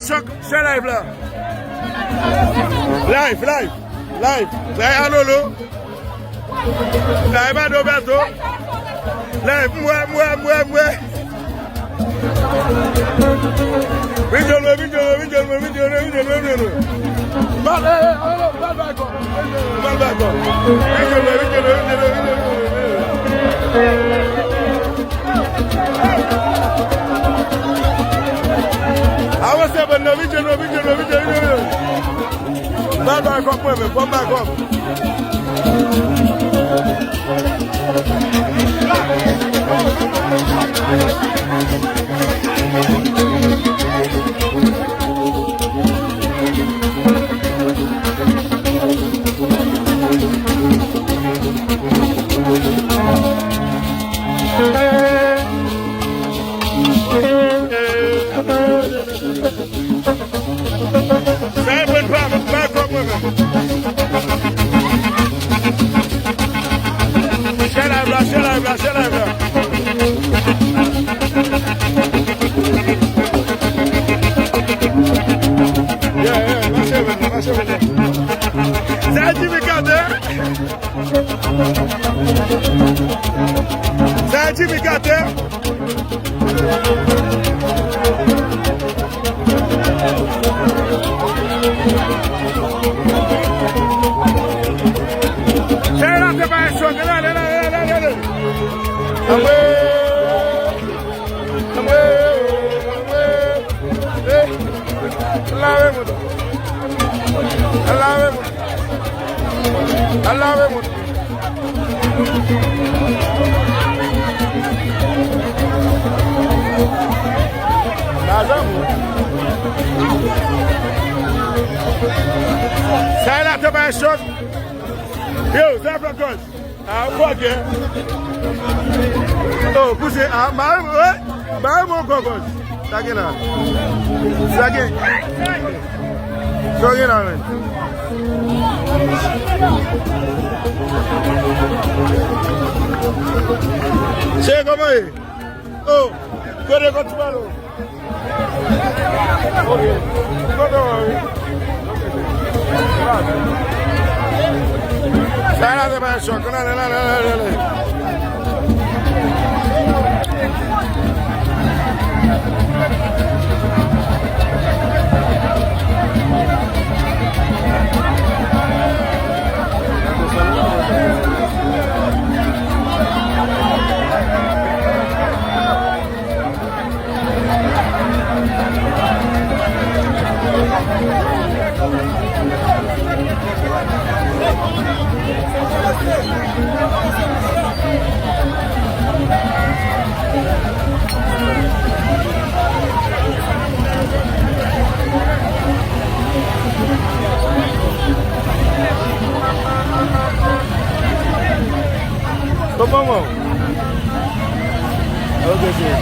choc, c'est live là. Live. Live, Anolo. Live, Adoberto. Live, moi. Vidéo. I was saying, no video. Come back up. Shut up. C'est Jimmy Carter. Sai lá também, choque. Eu, Zé Francos. Fuck it. Oh, pussy. My Cocos. Second. So, you know, man. Chega, mãe. Oh, corre com o balão. Sai lá também, choque. Lá. Vamos. Ok, sim.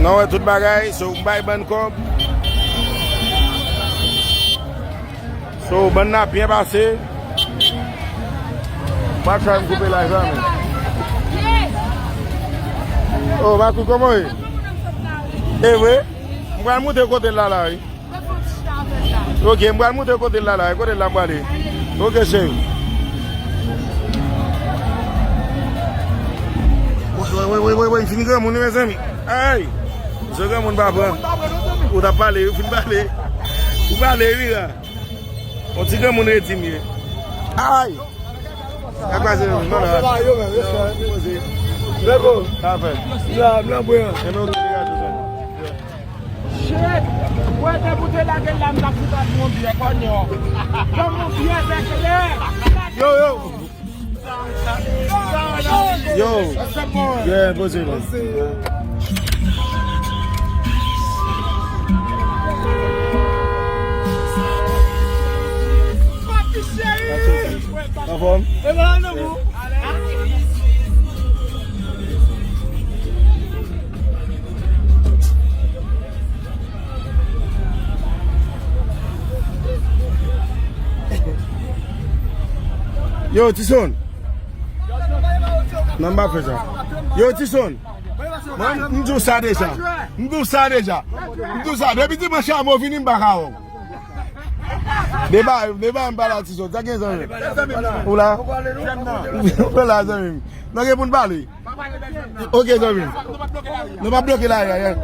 Non, tout bagaille, so bail bonne comme. So bonne n'a bien passé. Pas de me couper l'argent. Oh, ma coupe comment est? Eh oui, je vais monter côté là. Ok, je vais monter côté là, côté là, ok, chef. Oui, fini comme mon mes amis. Aïe. Je regarde mon papa. On t'a parlé, on parler. On parle là. On dit que mon est timide. Aïe. À quoi c'est non là. D'accord. Ça fait. Là, blanc blanc. Et nous chef, ouais, t'as bouté la gueule là, la putain de mon bien connu. Comme mon bien c'est clair. Yo. Yo. Yeah, você. Tá bom? Yo, Tison. Namba pesa. Yo, Tison. Mdou sa deja. Mdou sa. Depuis que je suis venu mbaka. Débat mbala Tison. Ça qu'est ça? Oula. Oula zami. Non que pour parler. OK zami. Ne pas bloquer là.